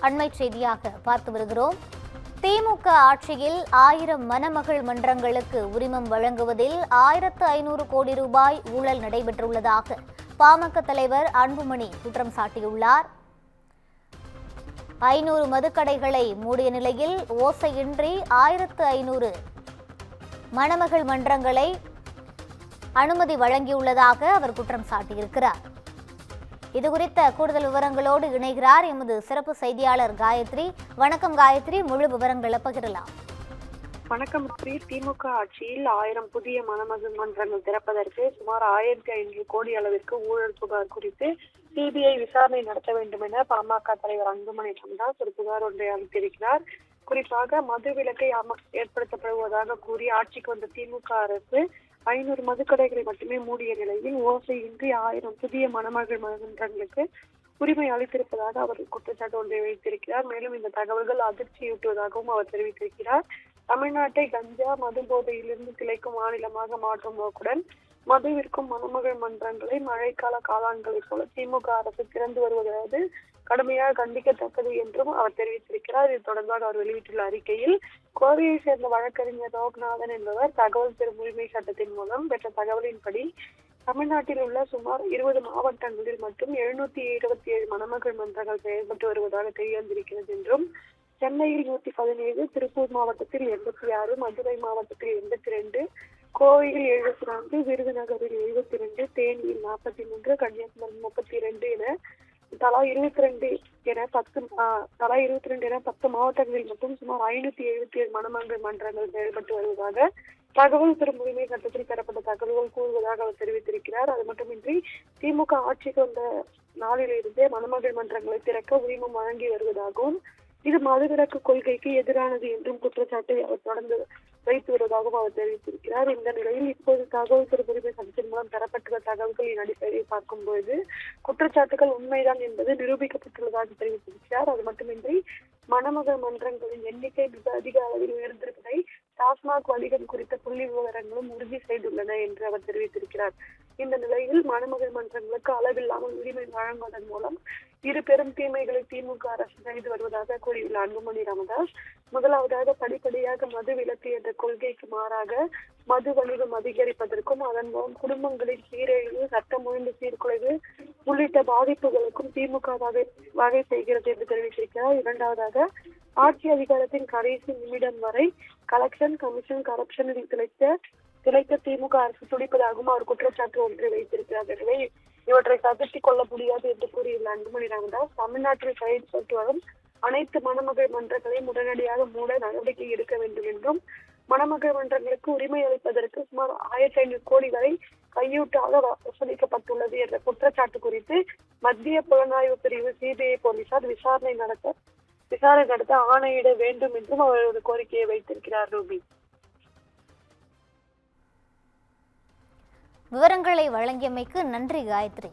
அண்மை செய்தியாக பார்த்து வருகிறோம். திமுக ஆட்சியில் 1000 மணமகள் மன்றங்களுக்கு உரிமம் வழங்குவதில் 1500 கோடி ரூபாய் ஊழல் நடைபெற்றுள்ளதாக பாமக தலைவர் அன்புமணி குற்றம் சாட்டியுள்ளார். 500 மதுக்கடைகளை மூடிய நிலையில் ஓசையின்றி 1500 மணமகள் மன்றங்களை அனுமதி வழங்கியுள்ளதாக அவர் குற்றம் சாட்டியிருக்கிறார். இதுகுறித்த கூடுதல் விவரங்களோடு இணைகிறார் எமது சிறப்பு செய்தியாளர் காயத்ரி. வணக்கம் காயத்ரி, முழு விவரங்களை பகிரலாம். வணக்கம். திமுக ஆட்சியில் 1000 புதிய மணமகள் மன்றங்கள் திறப்பதற்கு சுமார் 1500 கோடி அளவிற்கு ஊழல் புகார் குறித்து சிபிஐ விசாரணை நடத்த வேண்டும் என பாமக தலைவர் அன்புமணி ராமதாஸ் ஒரு புகார் ஒன்றை அளித்திருக்கிறார். குறிப்பாக மது விலக்கை ஏற்படுத்தப்படுவதாக கூறி ஆட்சிக்கு வந்த திமுக அரசு 500 மதுக்கடைகளை மட்டுமே மூடிய நிலையில் ஓசையின்றி 1000 புதிய மணமகள் மன்றங்களுக்கு உரிமை அளித்திருப்பதாக அவர் குற்றச்சாட்டு ஒன்றை வைத்திருக்கிறார். மேலும் இந்த தகவல்கள் அதிர்ச்சியூட்டுவதாகவும் அவர் தெரிவித்திருக்கிறார். தமிழ்நாட்டை கஞ்சா மது போதையிலிருந்து திளைக்கும் மாநிலமாக மாற்றும் நோக்குடன் மதுவிற்கும் மணமகள் மன்றங்களை மழைக்கால காளான்களைப் போல திமுக அரசு திறந்து வருவதாவது கடுமையாக கண்டிக்கத்தக்கது என்றும் அவர் தெரிவித்திருக்கிறார். இது தொடர்பாக அவர் வெளியிட்டுள்ள அறிக்கையில், கோவையை சேர்ந்த வழக்கறிஞர் லோக்நாதன் என்பவர் தகவல் பெறும் உரிமை சட்டத்தின் மூலம் பெற்ற தகவலின்படி தமிழ்நாட்டில் உள்ள சுமார் 20 மாவட்டங்களில் மட்டும் 727 மணமகள் மன்றங்கள் செயல்பட்டு வருவதாக தெரிய வந்திருக்கிறது என்றும், சென்னையில் 117, திருப்பூர் மாவட்டத்தில் 86, மதுரை மாவட்டத்தில் 82, கோவையில் 74, விருதுநகரில் 72, தேனியில் 43, கன்னியாகுமரி 32 என தலா 22 என 10 மாவட்டங்களில் மட்டும் சுமார் 577 மணமகள் மன்றங்கள் செயல்பட்டு வருவதாக தகவல் பெறும் உரிமை சட்டத்தில் பெறப்பட்ட தகவல்கள் கூறுவதாக அவர் தெரிவித்திருக்கிறார். அது மட்டுமின்றி திமுக ஆட்சிக்கு வந்த நாளிலிருந்தே மணமகள் மன்றங்களை திறக்க உரிமம் வழங்கி வருவதாகவும், இது மதுவிலக்கு கொள்கைக்கு எதிரானது என்றும் குற்றச்சாட்டை அவர் தொடர்ந்து வைத்து வருவதாகவும் அவர் தெரிவித்திருக்கிறார். இந்த நிலையில் இப்போது தகவல் பெறும் உரிமை சட்டத்தின் மூலம் பெறப்பட்டுள்ள தகவல்களின் அடிப்படையில் பார்க்கும்போது குற்றச்சாட்டுகள் உண்மைதான் என்பது நிரூபிக்கப்பட்டுள்ளதாக தெரிவித்திருக்கிறார். அது மட்டுமின்றி மணமகள் மன்றங்களின் எண்ணிக்கை மிக அதிக அளவில் உயர்ந்திருப்பதை டாஸ்மாக் வணிகம் குறித்த புள்ளி விவரங்களும் உறுதி செய்துள்ளன என்று அவர் தெரிவித்திருக்கிறார். இந்த நிலையில் மணமகள் மன்றங்களுக்கு அளவில்லாமல் உரிமை வழங்குவதன் மூலம் இரு பெரும் தீமைகளை திமுக அரசு செய்து வருவதாக கூறியுள்ள அன்புமணி ராமதாஸ், முதலாவதாக படிப்படியாக மது விலக்கு என்ற கொள்கைக்கு மாறாக மது வணிகம் அதிகரிப்பதற்கும் அதன் மூலம் குடும்பங்களின் சீரழிவு, சட்டம் ஒழுங்கு சீர்குலைவு உள்ளிட்ட பாதிப்புகளுக்கும் திமுக வகை செய்கிறது என்று தெரிவித்திருக்கிறார். இரண்டாவதாக ஆட்சி அதிகாரத்தின் கடைசி நிமிடம் வரை கலெக்ஷன் கமிஷன் கரப்ஷனில் திளைக்க திமுக அரசு துடிப்பதாகவும் அவர் குற்றச்சாட்டு ஒன்றை வைத்திருக்கிறார். எனவே இவற்றை தவிர்த்துக் கொள்ள முடியாது என்று கூறியுள்ள அன்புமணி ராமதாஸ், தமிழ்நாட்டில் செயல்பட்டு வரும் அனைத்து மணமகள் மன்றங்களையும் உடனடியாக மூட நடவடிக்கை எடுக்க வேண்டும் என்றும், மணமகள் மன்றங்களுக்கு உரிமை அளிப்பதற்கு சுமார் 1500 கோடி வரை கையூட்டாக வசூலிக்கப்பட்டுள்ளது என்ற குற்றச்சாட்டு குறித்து மத்திய புலனாய்வு பிரிவு சிபிஐ போலீசார் விசாரணை நடத்த ஆணையிட வேண்டும் என்றும் அவர் ஒரு கோரிக்கையை வைத்திருக்கிறார். ரூபி, விவரங்களை வழங்கியமைக்கு நன்றி காயத்ரி.